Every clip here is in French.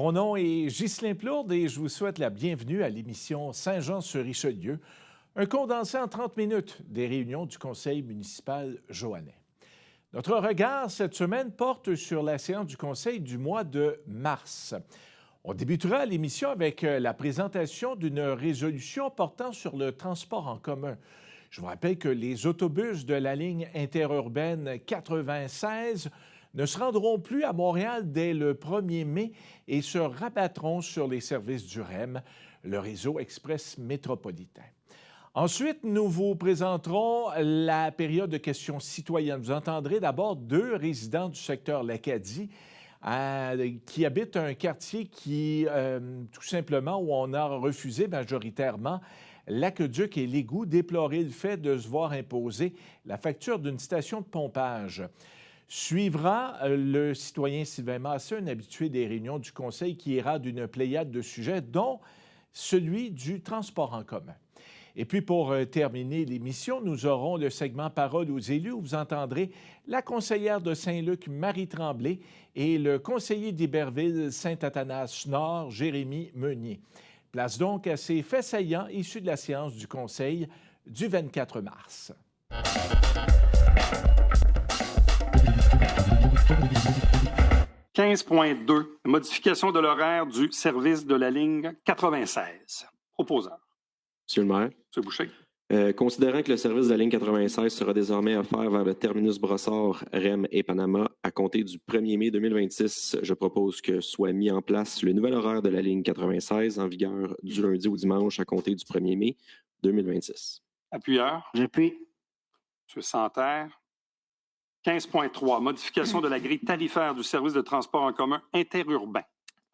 Mon nom est Ghislain Plourde et je vous souhaite la bienvenue à l'émission Saint-Jean-sur-Richelieu, un condensé en 30 minutes des réunions du conseil municipal joannais. Notre regard cette semaine porte sur la séance du conseil du mois de mars. On débutera l'émission avec la présentation d'une résolution portant sur le transport en commun. Je vous rappelle que les autobus de la ligne interurbaine 96 ne se rendront plus à Montréal dès le 1er mai et se rabattront sur les services du REM, le réseau express métropolitain. Ensuite, nous vous présenterons la période de questions citoyennes. Vous entendrez d'abord deux résidents du secteur l'Acadie qui habitent un quartier qui, tout simplement, où on a refusé majoritairement l'aqueduc et l'égout, déplorer le fait de se voir imposer la facture d'une station de pompage. Suivra le citoyen Sylvain Massé, un habitué des réunions du conseil qui ira d'une pléiade de sujets, dont celui du transport en commun. Et puis, pour terminer l'émission, nous aurons le segment Parole aux élus où vous entendrez la conseillère de Saint-Luc, Marie Tremblay, et le conseiller d'Iberville-Saint-Athanas-Nord, Jérémy Meunier. Place donc à ces faits saillants issus de la séance du conseil du 24 mars. 15.2, modification de l'horaire du service de la ligne 96. Proposeur. Monsieur le maire. Monsieur Boucher. Considérant que le service de la ligne 96 sera désormais offert vers le terminus Brossard, REM et Panama à compter du 1er mai 2026, je propose que soit mis en place le nouvel horaire de la ligne 96 en vigueur du lundi au dimanche à compter du 1er mai 2026. Appuyeur. J'appuie. Monsieur Santerre. 15.3, modification de la grille tarifaire du service de transport en commun interurbain.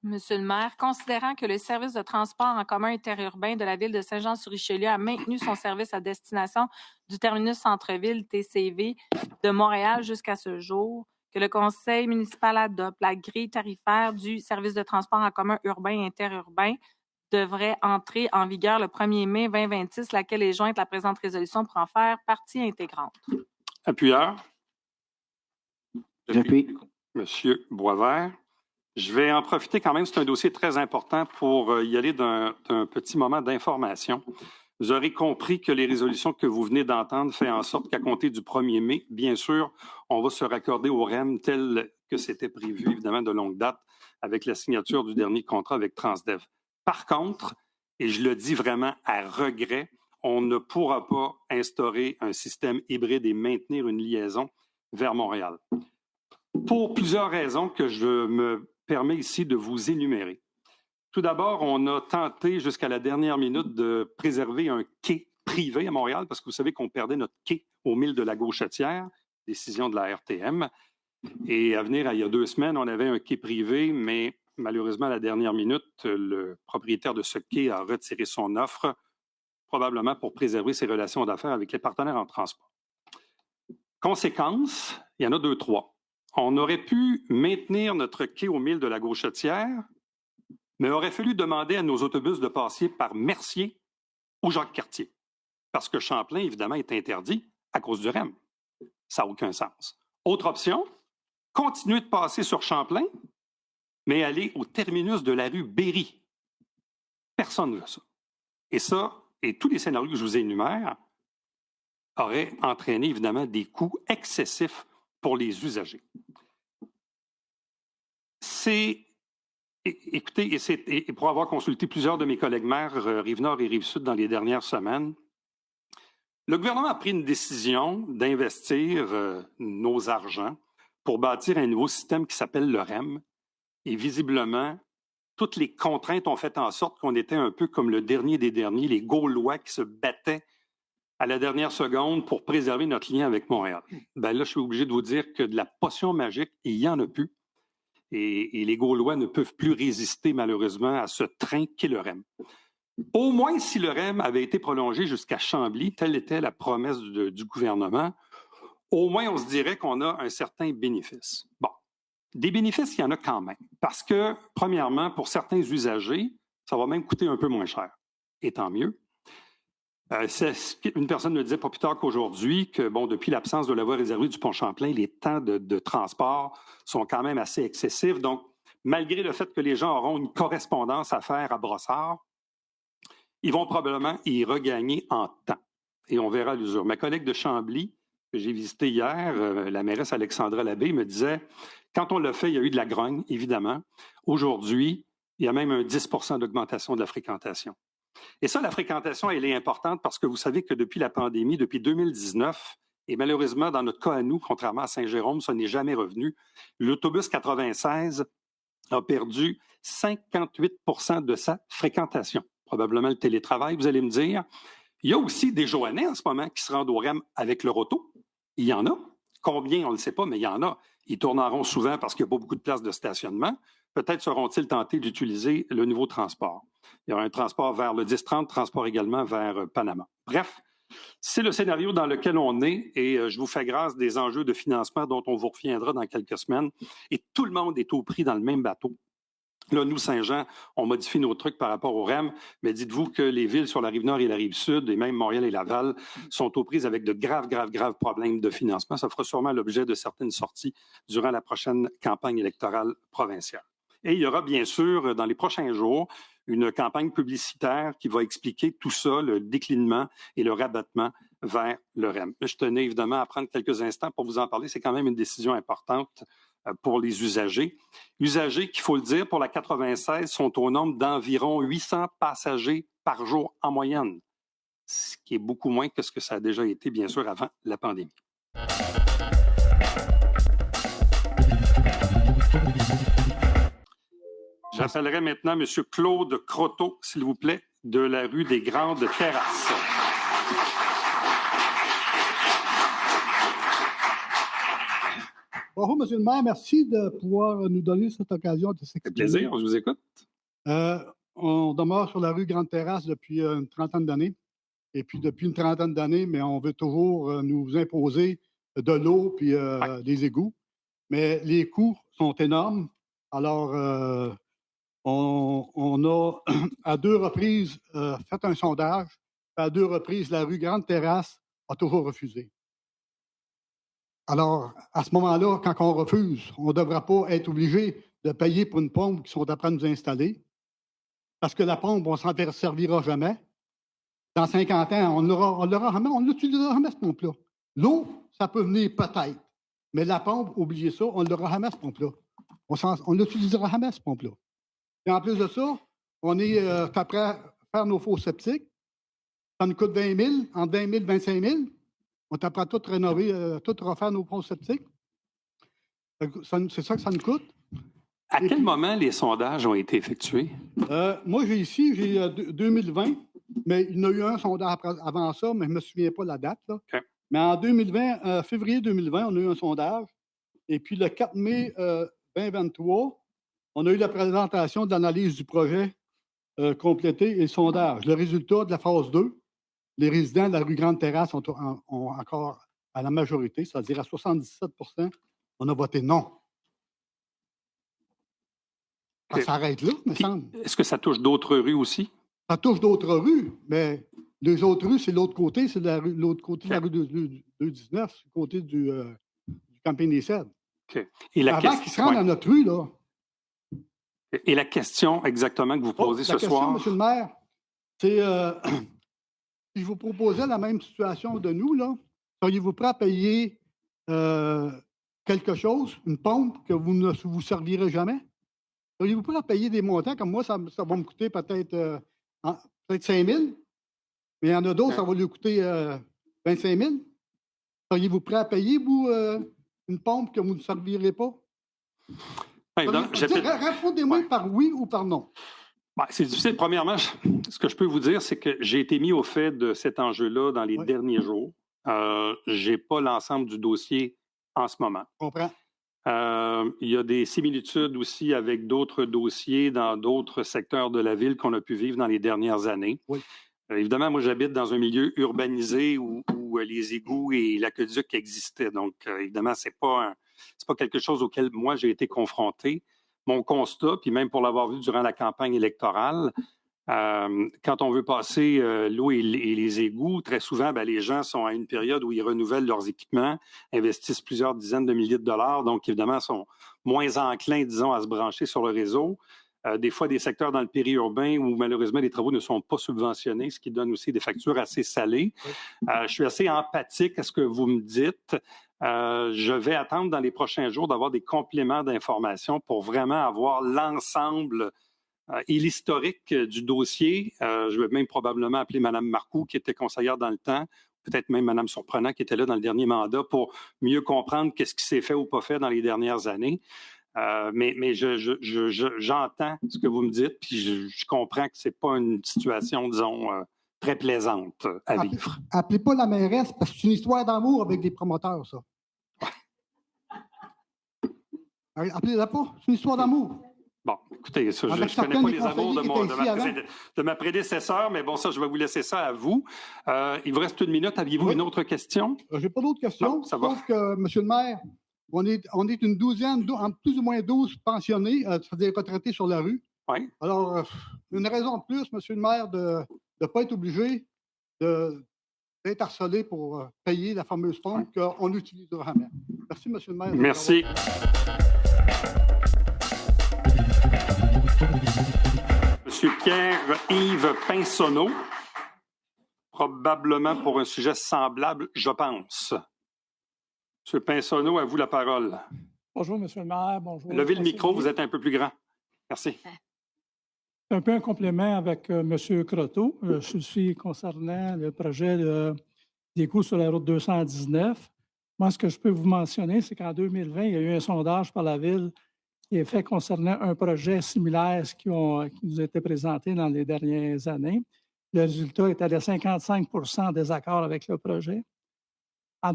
Monsieur le maire, considérant que le service de transport en commun interurbain de la ville de Saint-Jean-sur-Richelieu a maintenu son service à destination du terminus centre-ville TCV de Montréal jusqu'à ce jour, que le conseil municipal adopte la grille tarifaire du service de transport en commun urbain et interurbain devrait entrer en vigueur le 1er mai 2026, laquelle est jointe à la présente résolution pour en faire partie intégrante. Appuyeur. J'appuie. Monsieur Boisvert. Je vais en profiter quand même, c'est un dossier très important pour y aller d'un petit moment d'information. Vous aurez compris que les résolutions que vous venez d'entendre font en sorte qu'à compter du 1er mai, bien sûr, on va se raccorder au REM tel que c'était prévu, évidemment, de longue date, avec la signature du dernier contrat avec Transdev. Par contre, et je le dis vraiment à regret, on ne pourra pas instaurer un système hybride et maintenir une liaison vers Montréal. Pour plusieurs raisons que je me permets ici de vous énumérer. Tout d'abord, on a tenté jusqu'à la dernière minute de préserver un quai privé à Montréal parce que vous savez qu'on perdait notre quai au mille de la Gauchetière, décision de la RTM. Et à venir, il y a 2 semaines, on avait un quai privé, mais malheureusement, à la dernière minute, le propriétaire de ce quai a retiré son offre, probablement pour préserver ses relations d'affaires avec les partenaires en transport. Conséquence, il y en a 2, 3. On aurait pu maintenir notre quai au mille de la Gauchetière, mais il aurait fallu demander à nos autobus de passer par Mercier ou Jacques-Cartier. Parce que Champlain, évidemment, est interdit à cause du REM. Ça n'a aucun sens. Autre option, continuer de passer sur Champlain, mais aller au terminus de la rue Berry. Personne ne veut ça. Et ça, et tous les scénarios que je vous énumère, auraient entraîné, évidemment, des coûts excessifs pour les usagers. Écoutez, et pour avoir consulté plusieurs de mes collègues maires, Rive-Nord et Rive-Sud, dans les dernières semaines, le gouvernement a pris une décision d'investir nos argents pour bâtir un nouveau système qui s'appelle le REM. Et visiblement, toutes les contraintes ont fait en sorte qu'on était un peu comme le dernier des derniers, les Gaulois qui se battaient à la dernière seconde pour préserver notre lien avec Montréal. Ben là, je suis obligé de vous dire que de la potion magique, il n'y en a plus. Et les Gaulois ne peuvent plus résister, malheureusement, à ce train qu'est le REM. Au moins, si le REM avait été prolongé jusqu'à Chambly, telle était la promesse du gouvernement, au moins, on se dirait qu'on a un certain bénéfice. Bon, des bénéfices, il y en a quand même. Parce que, premièrement, pour certains usagers, ça va même coûter un peu moins cher. Et tant mieux. Une personne me disait pas plus tard qu'aujourd'hui que, bon, depuis l'absence de la voie réservée du pont Champlain, les temps de transport sont quand même assez excessifs. Donc, malgré le fait que les gens auront une correspondance à faire à Brossard, ils vont probablement y regagner en temps. Et on verra à l'usure. Ma collègue de Chambly, que j'ai visité hier, la mairesse Alexandra Labbé, me disait, quand on l'a fait, il y a eu de la grogne, évidemment. Aujourd'hui, il y a même un 10 % d'augmentation de la fréquentation. Et ça, la fréquentation, elle est importante parce que vous savez que depuis la pandémie, depuis 2019, et malheureusement, dans notre cas à nous, contrairement à Saint-Jérôme, ça n'est jamais revenu, l'autobus 96 a perdu 58 % de sa fréquentation. Probablement le télétravail, vous allez me dire. Il y a aussi des Joannais en ce moment qui se rendent au REM avec leur auto. Il y en a. Combien, on ne le sait pas, mais il y en a. Ils tournent en rond souvent parce qu'il n'y a pas beaucoup de places de stationnement. Peut-être seront-ils tentés d'utiliser le nouveau transport. Il y aura un transport vers le 10-30, transport également vers Panama. Bref, c'est le scénario dans lequel on est et je vous fais grâce des enjeux de financement dont on vous reviendra dans quelques semaines. Et tout le monde est au prix dans le même bateau. Là, nous, Saint-Jean, on modifie nos trucs par rapport au REM, mais dites-vous que les villes sur la Rive-Nord et la Rive-Sud, et même Montréal et Laval, sont aux prises avec de graves problèmes de financement. Ça fera sûrement l'objet de certaines sorties durant la prochaine campagne électorale provinciale. Et il y aura bien sûr, dans les prochains jours, une campagne publicitaire qui va expliquer tout ça, le déclinement et le rabattement vers le REM. Je tenais évidemment à prendre quelques instants pour vous en parler. C'est quand même une décision importante pour les usagers. Usagers, qu'il faut le dire, pour la 96, sont au nombre d'environ 800 passagers par jour en moyenne, ce qui est beaucoup moins que ce que ça a déjà été, bien sûr, avant la pandémie. J'appellerai maintenant M. Claude Croteau, s'il vous plaît, de la rue des Grandes Terrasses. Bonjour, M. le maire. Merci de pouvoir nous donner cette occasion de s'exprimer. C'est plaisir, je vous écoute. On demeure sur la rue Grande Terrasse depuis une trentaine d'années. Et puis, depuis une trentaine d'années, mais on veut toujours nous imposer de l'eau puis des égouts. Mais les coûts sont énormes. Alors, on a à 2 reprises fait un sondage. À 2 reprises, la rue Grande Terrasse a toujours refusé. Alors, à ce moment-là, quand on refuse, on ne devra pas être obligé de payer pour une pompe qui sont après à nous installer. Parce que la pompe, on ne s'en servira jamais. Dans 50 ans, on n'utilisera jamais, cette pompe-là. L'eau, ça peut venir peut-être. Mais la pompe, oubliez ça, on ne l'aura jamais, cette pompe-là. On n'utilisera jamais, cette pompe-là. Et en plus de ça, on est après à faire nos faux septiques. Ça nous coûte 20 000, entre 20 000 et 25 000. On est après à tout rénover, tout refaire nos faux septiques. C'est ça que ça nous coûte. À quel moment les sondages ont été effectués? Moi, j'ai 2020, mais il y en a eu un sondage avant ça, mais je ne me souviens pas de la date. Là. Okay. Mais en 2020, février 2020, on a eu un sondage. Et puis le 4 mai 2023, on a eu la présentation de l'analyse du projet complété et le sondage. Le résultat de la phase 2, les résidents de la rue Grande Terrasse ont encore à la majorité, c'est-à-dire à 77 %, on a voté non. Ça s'arrête là, me semble. Est-ce que ça touche d'autres rues aussi? Ça touche d'autres rues, mais les autres rues, c'est l'autre côté, c'est l'autre côté de la rue 219, c'est le côté du camping des Cèdres. Okay. Et avant qu'ils se rendent à notre rue, là. Et la question exactement que vous posez ce soir? La question, M. le maire, c'est si je vous proposais la même situation de nous, là, seriez-vous prêt à payer quelque chose, une pompe que vous ne vous servirez jamais? Seriez-vous prêt à payer des montants comme moi, ça va me coûter peut-être 5 000, mais il y en a d'autres, ça va lui coûter 25 000. Seriez-vous prêt à payer, vous, une pompe que vous ne servirez pas? Répondez-moi par oui ou par non. C'est difficile. Premièrement, ce que je peux vous dire, c'est que j'ai été mis au fait de cet enjeu-là dans les derniers jours. Je n'ai pas l'ensemble du dossier en ce moment. Je comprends. Il y a des similitudes aussi avec d'autres dossiers dans d'autres secteurs de la ville qu'on a pu vivre dans les dernières années. Oui. Évidemment, moi, j'habite dans un milieu urbanisé où les égouts et l'aqueduc existaient. Donc, évidemment, c'est pas quelque chose auquel moi, j'ai été confronté. Mon constat, puis même pour l'avoir vu durant la campagne électorale, Quand on veut passer l'eau et les égouts, très souvent, les gens sont à une période où ils renouvellent leurs équipements, investissent plusieurs dizaines de milliers de dollars, donc évidemment sont moins enclins, disons, à se brancher sur le réseau. Des fois, des secteurs dans le périurbain où malheureusement les travaux ne sont pas subventionnés, ce qui donne aussi des factures assez salées. Oui. Je suis assez empathique à ce que vous me dites. Je vais attendre dans les prochains jours d'avoir des compléments d'informations pour vraiment avoir l'ensemble et l'historique du dossier. Je vais même probablement appeler Mme Marcoux, qui était conseillère dans le temps, peut-être même Mme Surprenant, qui était là dans le dernier mandat, pour mieux comprendre qu'est-ce qui s'est fait ou pas fait dans les dernières années. Mais j'entends ce que vous me dites, puis je comprends que ce n'est pas une situation, disons, très plaisante à vivre. Appelez pas la mairesse, parce que c'est une histoire d'amour avec des promoteurs, ça. Appelez-la pas, c'est une histoire d'amour. Bon, écoutez, ça, je ne connais pas les amours de ma prédécesseur, mais bon, ça, je vais vous laisser ça à vous. Il vous reste 1 minute. Aviez-vous une autre question? Je n'ai pas d'autres questions, non, ça va. Sauf que, M. le maire, on est une douzaine, plus ou moins 12 pensionnés, c'est-à-dire retraités sur la rue. Oui. Alors, une raison de plus, M. le maire, de ne pas être obligé d'être harcelé pour payer la fameuse pompe qu'on utilisera jamais. Merci, M. le maire. Merci. Monsieur Pierre-Yves Pinsonneau, probablement pour un sujet semblable, je pense. Monsieur Pinsonneau, à vous la parole. Bonjour, Monsieur le maire. Bonjour. Levez le micro, vous êtes un peu plus grand. Merci. Un peu un complément avec M. Croteau. Je suis concernant le projet d'égout sur la route 219. Moi, ce que je peux vous mentionner, c'est qu'en 2020, il y a eu un sondage par la Ville qui est fait concernant un projet similaire qui nous a été présenté dans les dernières années. Le résultat était de 55 % désaccord avec le projet. En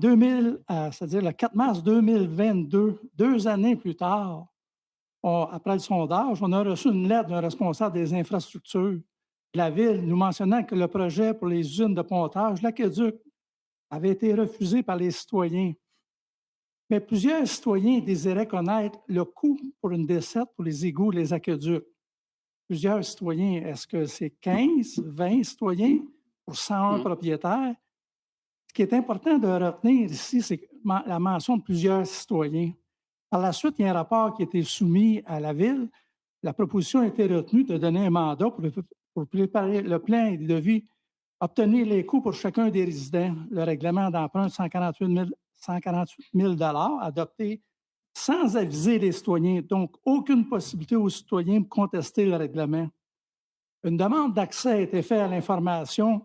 c'est-à-dire le 4 mars 2022, 2 années plus tard, après le sondage, on a reçu une lettre d'un responsable des infrastructures de la Ville nous mentionnant que le projet pour les usines de pontage, l'aqueduc, avait été refusé par les citoyens. Mais plusieurs citoyens désiraient connaître le coût pour une desserte pour les égouts et les aqueducs. Plusieurs citoyens, est-ce que c'est 15, 20 citoyens pour 101 propriétaires? Ce qui est important de retenir ici, c'est la mention de plusieurs citoyens. Par la suite, il y a un rapport qui a été soumis à la Ville. La proposition a été retenue de donner un mandat pour préparer le plan et devis, obtenir les coûts pour chacun des résidents. Le règlement d'emprunt de 148 000 adopté sans aviser les citoyens, donc aucune possibilité aux citoyens de contester le règlement. Une demande d'accès a été faite à l'information,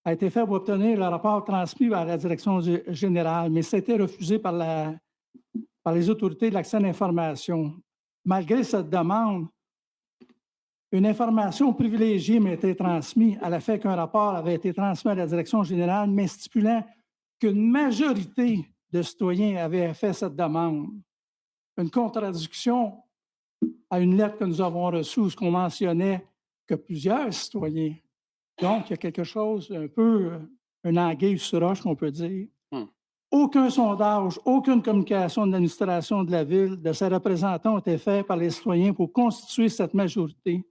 a été faite pour obtenir le rapport transmis par la direction générale, mais ça a été refusé par les autorités de l'accès à l'information. Malgré cette demande, une information privilégiée m'a été transmise à l'effet qu'un rapport avait été transmis à la direction générale, mais stipulant qu'une majorité de citoyens avaient fait cette demande. Une contradiction à une lettre que nous avons reçue où on mentionnait que plusieurs citoyens. Donc, il y a quelque chose, un peu, un anguille sur roche, qu'on peut dire. Aucun sondage, aucune communication de l'administration de la Ville, de ses représentants ont été faits par les citoyens pour constituer cette majorité.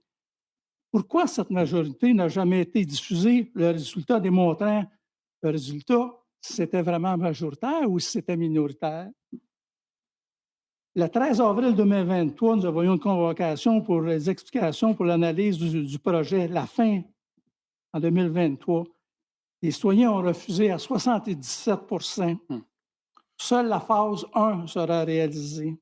Pourquoi cette majorité n'a jamais été diffusée? Le résultat démontrant le résultat, si c'était vraiment majoritaire ou si c'était minoritaire. Le 13 avril 2023, nous avons eu une convocation pour les explications pour l'analyse du projet, la fin en 2023. Les citoyens ont refusé à 77 %. Seule la phase 1 sera réalisée.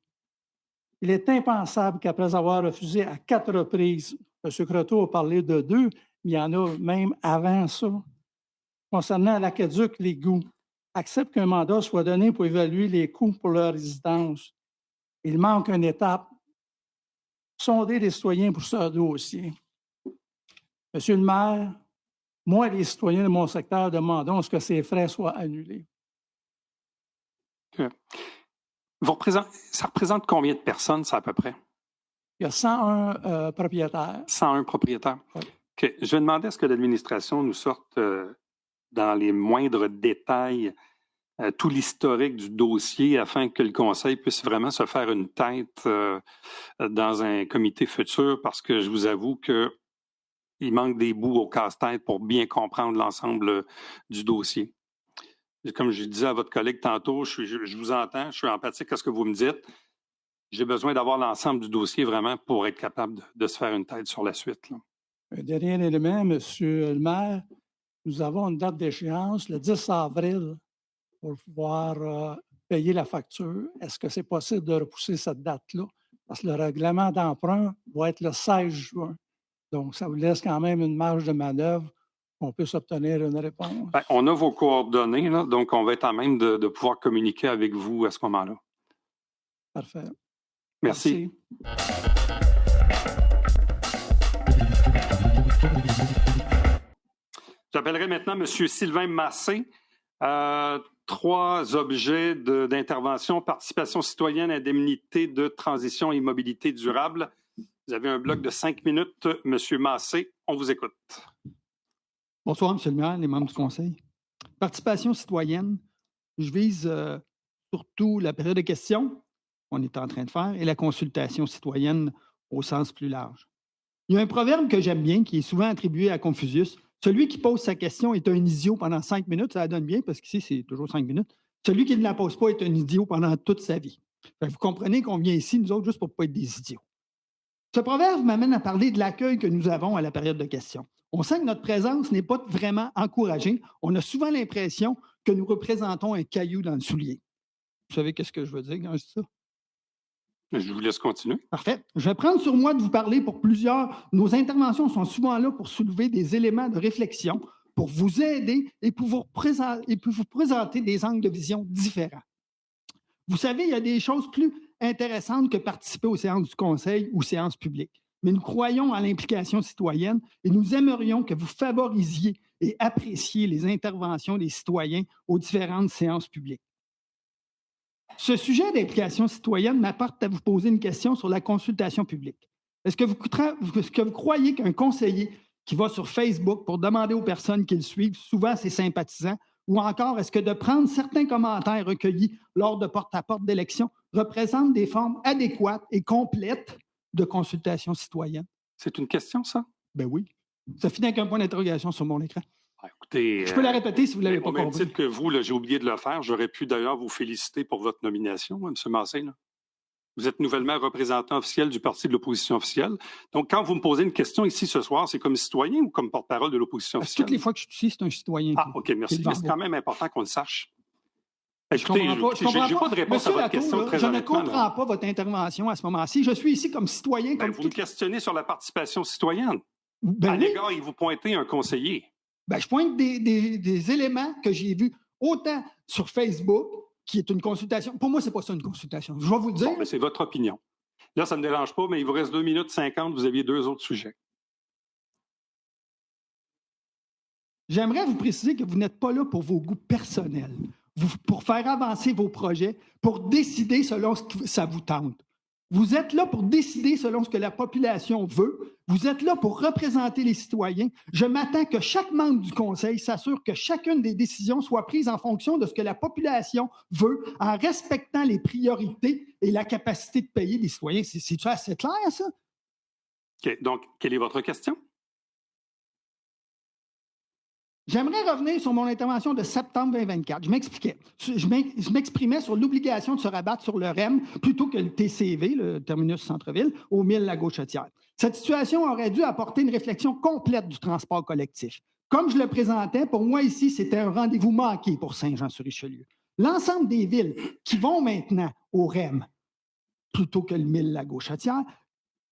Il est impensable qu'après avoir refusé à 4 reprises, M. Croteau a parlé de 2, mais il y en a même avant ça, concernant l'aqueduc, l'égout, accepte qu'un mandat soit donné pour évaluer les coûts pour leur résidence. Il manque une étape. Sonder les citoyens pour ce dossier. Monsieur le maire, moi et les citoyens de mon secteur demandons à ce que ces frais soient annulés. Ça représente combien de personnes, ça, à peu près? Il y a 101 propriétaires. 101 propriétaires. Oui. Okay. Je vais demander à ce que l'administration nous sorte dans les moindres détails tout l'historique du dossier afin que le Conseil puisse vraiment se faire une tête dans un comité futur, parce que je vous avoue qu'il il manque des bouts au casse-tête pour bien comprendre l'ensemble du dossier. Comme je disais à votre collègue tantôt, je vous entends, je suis empathique à ce que vous me dites. J'ai besoin d'avoir l'ensemble du dossier vraiment pour être capable de se faire une tête sur la suite, là. Un dernier élément, M. le maire, nous avons une date d'échéance, le 10 avril, pour pouvoir payer la facture. Est-ce que c'est possible de repousser cette date-là? Parce que le règlement d'emprunt va être le 16 juin. Donc, ça vous laisse quand même une marge de manœuvre pour qu'on puisse obtenir une réponse. Bien, on a vos coordonnées, là, donc on va être à même de pouvoir communiquer avec vous à ce moment-là. Parfait. Merci. J'appellerai maintenant M. Sylvain Massé. 3 objets d'intervention: participation citoyenne, indemnité de transition et mobilité durable. Vous avez un bloc de 5 minutes. M. Massé, on vous écoute. Bonsoir, M. le maire, les membres du conseil. Participation citoyenne, je vise surtout la période de questions qu'on est en train de faire et la consultation citoyenne au sens plus large. Il y a un proverbe que j'aime bien qui est souvent attribué à Confucius. Celui qui pose sa question est un idiot pendant 5 minutes. Ça la donne bien parce qu'ici, c'est toujours 5 minutes. Celui qui ne la pose pas est un idiot pendant toute sa vie. Vous comprenez qu'on vient ici, nous autres, juste pour ne pas être des idiots. Ce proverbe m'amène à parler de l'accueil que nous avons à la période de questions. On sent que notre présence n'est pas vraiment encouragée. On a souvent l'impression que nous représentons un caillou dans le soulier. Vous savez qu'est-ce que je veux dire quand je dis ça? Je vous laisse continuer. Parfait. Je vais prendre sur moi de vous parler pour plusieurs. Nos interventions sont souvent là pour soulever des éléments de réflexion, pour vous aider et pour vous présenter des angles de vision différents. Vous savez, il y a des choses plus intéressantes que participer aux séances du conseil ou séances publiques. Mais nous croyons à l'implication citoyenne et nous aimerions que vous favorisiez et appréciez les interventions des citoyens aux différentes séances publiques. Ce sujet d'implication citoyenne m'apporte à vous poser une question sur la consultation publique. Est-ce que vous croyez qu'un conseiller qui va sur Facebook pour demander aux personnes qui le suivent, souvent ses sympathisants, ou encore est-ce que de prendre certains commentaires recueillis lors de porte-à-porte d'élections représente des formes adéquates et complètes de consultation citoyenne? C'est une question, ça? Ben oui. Ça finit avec un point d'interrogation sur mon écran. Écoutez, je peux la répéter si vous ne l'avez pas compris. Au même compris. titre que vous, j'ai oublié de le faire. J'aurais pu d'ailleurs vous féliciter pour votre nomination, M. Massé. Là. Vous êtes nouvellement représentant officiel du parti de l'opposition officielle. Donc, quand vous me posez une question ici ce soir, c'est comme citoyen ou comme porte-parole de l'opposition officielle? Toutes les fois que je suis ici, c'est un citoyen. Ah, OK, merci. Mais c'est quand même important qu'on le sache. Écoutez, je n'ai pas de réponse Monsieur à votre question. Je ne comprends pas votre intervention à ce moment-ci. Je suis ici comme citoyen. Vous me questionnez sur la participation citoyenne. À l'égard, il vous pointez un conseiller. Je pointe des éléments que j'ai vus autant sur Facebook, qui est une consultation. Pour moi, ce n'est pas ça une consultation. Je vais vous le dire. Bon, mais c'est votre opinion. Là, ça ne me dérange pas, mais il vous reste 2 minutes 50. Vous aviez 2 autres sujets. J'aimerais vous préciser que vous n'êtes pas là pour vos goûts personnels, pour faire avancer vos projets, pour décider selon ce que ça vous tente. Vous êtes là pour décider selon ce que la population veut. Vous êtes là pour représenter les citoyens. Je m'attends que chaque membre du Conseil s'assure que chacune des décisions soit prise en fonction de ce que la population veut, en respectant les priorités et la capacité de payer des citoyens. C'est-tu assez clair, ça? OK. Donc, quelle est votre question? J'aimerais revenir sur mon intervention de septembre 2024. Je m'expliquais. Je m'exprimais sur l'obligation de se rabattre sur le REM plutôt que le TCV, le terminus centre-ville, au 1000 la Gauchetière. Cette situation aurait dû apporter une réflexion complète du transport collectif. Comme je le présentais, pour moi ici, c'était un rendez-vous manqué pour Saint-Jean-sur-Richelieu. L'ensemble des villes qui vont maintenant au REM plutôt que le 1000 la Gauchetière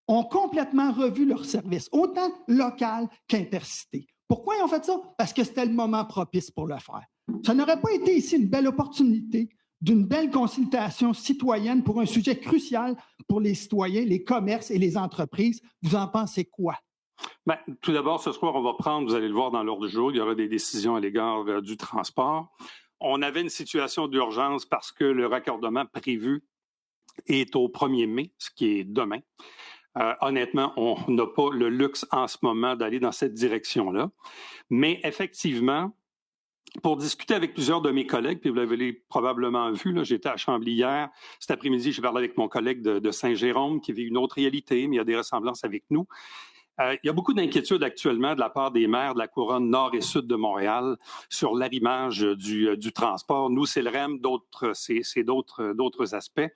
ont complètement revu leur service, autant local qu'intercité. Pourquoi ils ont fait ça? Parce que c'était le moment propice pour le faire. Ça n'aurait pas été ici une belle opportunité d'une belle consultation citoyenne pour un sujet crucial pour les citoyens, les commerces et les entreprises. Vous en pensez quoi? Bien, tout d'abord, ce soir, on va prendre, vous allez le voir dans l'ordre du jour, il y aura des décisions à l'égard du transport. On avait une situation d'urgence parce que le raccordement prévu est au 1er mai, ce qui est demain. Honnêtement, on n'a pas le luxe en ce moment d'aller dans cette direction-là. Mais effectivement, pour discuter avec plusieurs de mes collègues, puis vous l'avez probablement vu, là, j'étais à Chambly hier, cet après-midi, j'ai parlé avec mon collègue de Saint-Jérôme qui vit une autre réalité, mais il y a des ressemblances avec nous. Il y a beaucoup d'inquiétudes actuellement de la part des maires de la couronne nord et sud de Montréal sur l'arrimage du transport. Nous, c'est le REM, d'autres, c'est d'autres aspects.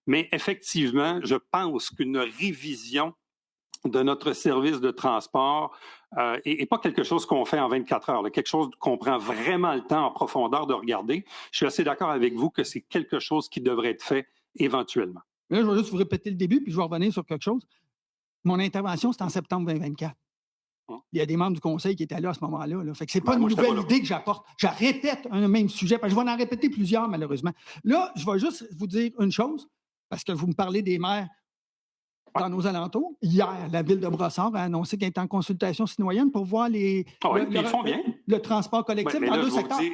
Mais effectivement, je pense qu'une révision de notre service de transport et pas quelque chose qu'on fait en 24 heures, là, quelque chose qu'on prend vraiment le temps en profondeur de regarder. Je suis assez d'accord avec vous que c'est quelque chose qui devrait être fait éventuellement. Là, je vais juste vous répéter le début, puis je vais revenir sur quelque chose. Mon intervention, c'est en septembre 2024. Il y a des membres du conseil qui étaient là à ce moment-là. Là. Fait que c'est pas une nouvelle idée que j'apporte. Je répète un même sujet, parce que je vais en répéter plusieurs, malheureusement. Là, je vais juste vous dire une chose, parce que vous me parlez des maires dans nos alentours. Hier, la ville de Brossard a annoncé qu'elle est en consultation citoyenne pour voir ils font bien. Le transport collectif mais dans là, deux je vous secteurs. dis,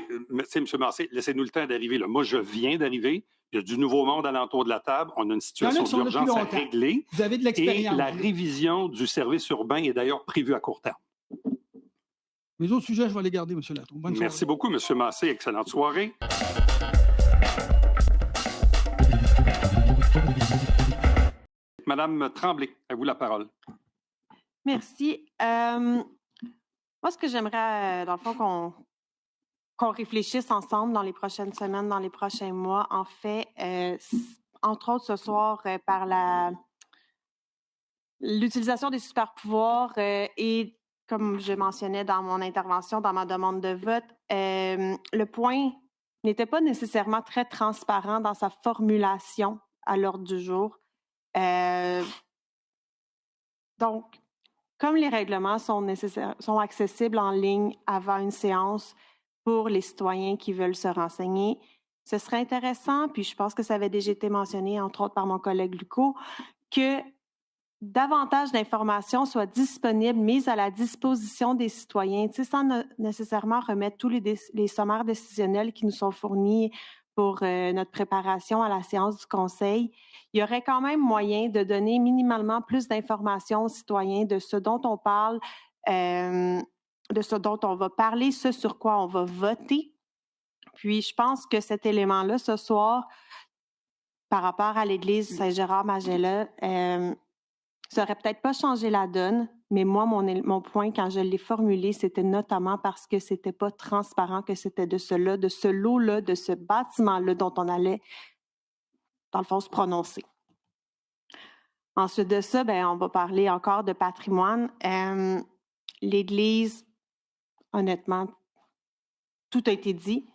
M. Massé, laissez-nous le temps d'arriver. Là. Moi, je viens d'arriver. Il y a du nouveau monde alentour de la table. On a une situation d'urgence à régler. Vous avez de l'expérience. Et la révision du service urbain est d'ailleurs prévue à court terme. Les autres sujets, je vais les garder, M. Latron. Bonne soirée. Merci beaucoup, M. Massé. Excellente soirée. Madame Tremblay, à vous la parole. Merci. Moi, ce que j'aimerais, dans le fond, qu'on réfléchisse ensemble dans les prochaines semaines, dans les prochains mois, en fait, entre autres ce soir, par l'utilisation des super-pouvoirs et, comme je mentionnais dans mon intervention, dans ma demande de vote, le point n'était pas nécessairement très transparent dans sa formulation à l'ordre du jour. Donc, comme les règlements sont accessibles en ligne avant une séance pour les citoyens qui veulent se renseigner, ce serait intéressant, puis je pense que ça avait déjà été mentionné, entre autres par mon collègue Lucot, que davantage d'informations soient disponibles, mises à la disposition des citoyens, sans nécessairement remettre tous les sommaires décisionnels qui nous sont fournis pour notre préparation à la séance du Conseil. Il y aurait quand même moyen de donner minimalement plus d'informations aux citoyens de ce dont on parle, de ce dont on va parler, ce sur quoi on va voter. Puis, je pense que cet élément-là, ce soir, par rapport à l'église Saint-Gérard-Magella, ça n'aurait peut-être pas changé la donne, mais moi, mon point, quand je l'ai formulé, c'était notamment parce que c'était pas transparent, que c'était de ce lot-là, de ce bâtiment-là dont on allait, dans le fond, se prononcer. Ensuite de ça, on va parler encore de patrimoine. L'Église, honnêtement, tout a été dit.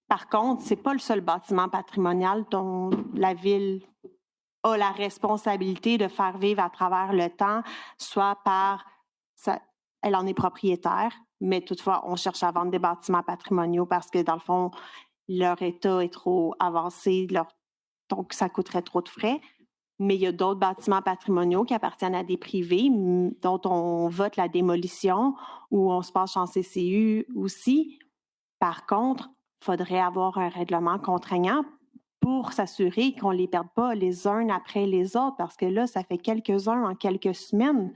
Par contre, c'est pas le seul bâtiment patrimonial dont la Ville a la responsabilité de faire vivre à travers le temps, soit elle en est propriétaire, mais toutefois, on cherche à vendre des bâtiments patrimoniaux parce que, dans le fond, leur état est trop avancé, donc ça coûterait trop de frais. Mais il y a d'autres bâtiments patrimoniaux qui appartiennent à des privés dont on vote la démolition ou on se penche en CCU aussi. Par contre, il faudrait avoir un règlement contraignant pour s'assurer qu'on ne les perde pas les uns après les autres, parce que là, ça fait quelques-uns en quelques semaines.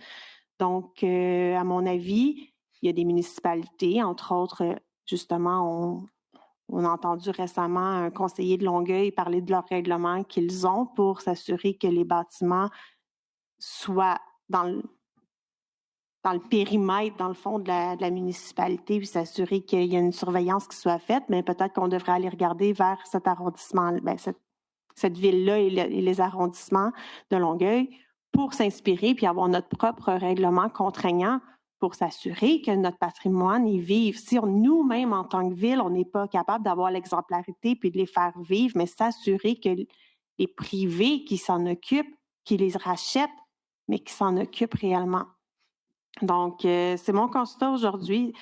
Donc, à mon avis, il y a des municipalités, entre autres, justement, on a entendu récemment un conseiller de Longueuil parler de leur règlement qu'ils ont pour s'assurer que les bâtiments soient dans le périmètre, dans le fond, de la municipalité, puis s'assurer qu'il y a une surveillance qui soit faite, mais peut-être qu'on devrait aller regarder vers cet arrondissement, cette ville-là et les arrondissements de Longueuil pour s'inspirer puis avoir notre propre règlement contraignant pour s'assurer que notre patrimoine y vive. Si nous-mêmes, en tant que ville, on n'est pas capable d'avoir l'exemplarité puis de les faire vivre, mais s'assurer que les privés qui s'en occupent, qui les rachètent, mais qui s'en occupent réellement. Donc, c'est mon constat aujourd'hui.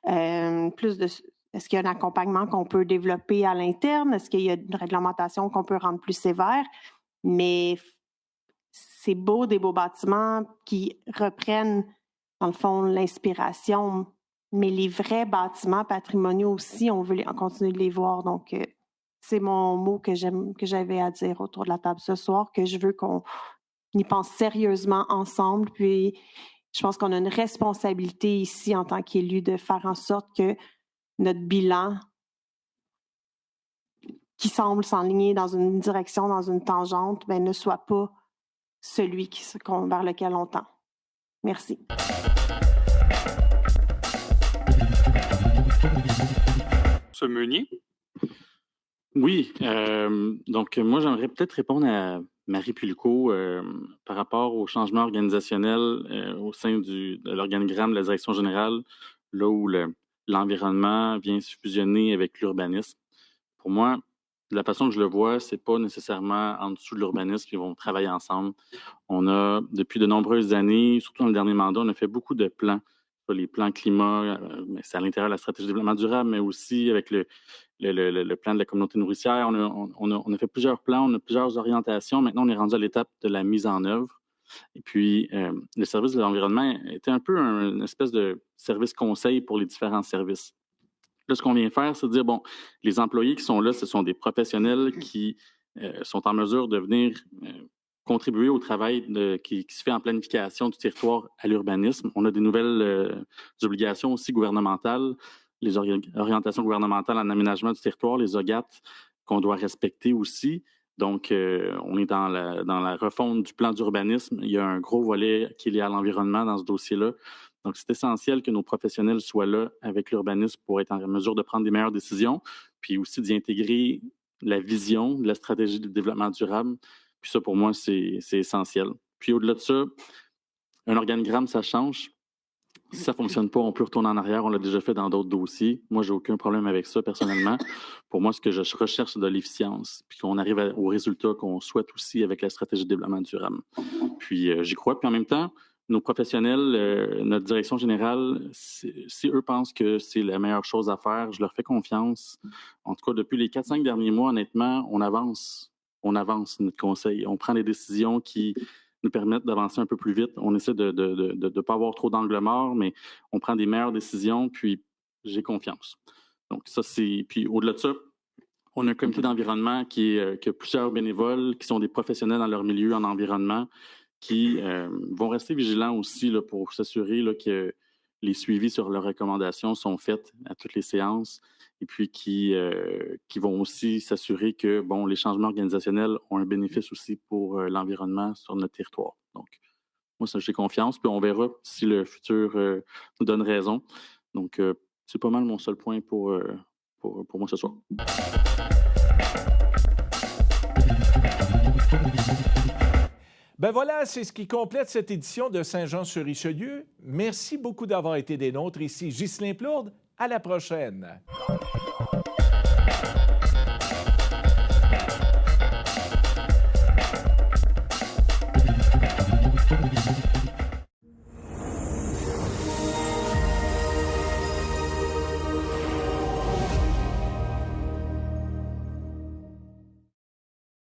Est-ce qu'il y a un accompagnement qu'on peut développer à l'interne? Est-ce qu'il y a une réglementation qu'on peut rendre plus sévère? Mais c'est beau, des beaux bâtiments qui reprennent, dans le fond, l'inspiration. Mais les vrais bâtiments patrimoniaux aussi, on veut continuer de les voir. Donc, c'est mon mot que j'avais à dire autour de la table ce soir, que je veux qu'on y pense sérieusement ensemble. Puis, je pense qu'on a une responsabilité ici en tant qu'élus de faire en sorte que notre bilan, qui semble s'enligner dans une direction, dans une tangente, ne soit pas celui vers lequel on tend. Merci. M. Meunier. Oui, donc moi, j'aimerais peut-être répondre à Marie Pulcot par rapport au changement organisationnel au sein de l'organigramme de la direction générale, là où l'environnement vient se fusionner avec l'urbanisme. Pour moi, de la façon que je le vois, c'est pas nécessairement en dessous de l'urbanisme qu'ils vont travailler ensemble. On a, depuis de nombreuses années, surtout dans le dernier mandat, on a fait beaucoup de plans. Les plans climat, c'est à l'intérieur de la stratégie de développement durable, mais aussi avec le plan de la communauté nourricière. On a fait plusieurs plans, on a plusieurs orientations. Maintenant, on est rendu à l'étape de la mise en œuvre. Et puis, le service de l'environnement était un peu une espèce de service conseil pour les différents services. Là, ce qu'on vient faire, c'est de dire, bon, les employés qui sont là, ce sont des professionnels qui sont en mesure de venir contribuer au travail qui se fait en planification du territoire à l'urbanisme. On a des nouvelles obligations aussi gouvernementales, les orientations gouvernementales en aménagement du territoire, les OGAT, qu'on doit respecter aussi. Donc, on est dans la refonte du plan d'urbanisme. Il y a un gros volet qui est lié à l'environnement dans ce dossier-là. Donc, c'est essentiel que nos professionnels soient là avec l'urbanisme pour être en mesure de prendre des meilleures décisions, puis aussi d'y intégrer la vision de la stratégie de développement durable. Puis ça, pour moi, c'est essentiel. Puis au-delà de ça, un organigramme, ça change. Si ça ne fonctionne pas, on peut retourner en arrière. On l'a déjà fait dans d'autres dossiers. Moi, j'ai aucun problème avec ça, personnellement. Pour moi, ce que je recherche, c'est de l'efficience, puis qu'on arrive au résultat qu'on souhaite aussi avec la stratégie de développement durable. Puis j'y crois. Puis en même temps, nos professionnels, notre direction générale, si eux pensent que c'est la meilleure chose à faire, je leur fais confiance. En tout cas, depuis les 4-5 derniers mois, honnêtement, on avance notre conseil. On prend des décisions qui nous permettent d'avancer un peu plus vite. On essaie de ne pas avoir trop d'angles morts, mais on prend des meilleures décisions, puis j'ai confiance. Donc ça, c'est... Puis au-delà de ça, on a un comité d'environnement qui a plusieurs bénévoles, qui sont des professionnels dans leur milieu en environnement, qui vont rester vigilants aussi là, pour s'assurer là, que les suivis sur leurs recommandations sont faits à toutes les séances et puis qui vont aussi s'assurer que bon, les changements organisationnels ont un bénéfice aussi pour l'environnement sur notre territoire. Donc, moi, ça, j'ai confiance, puis on verra si le futur nous donne raison. Donc, c'est pas mal mon seul point pour moi ce soir. Ben voilà, c'est ce qui complète cette édition de Saint-Jean-sur-Richelieu. Merci beaucoup d'avoir été des nôtres. Ici Ghislain Plourde. À la prochaine.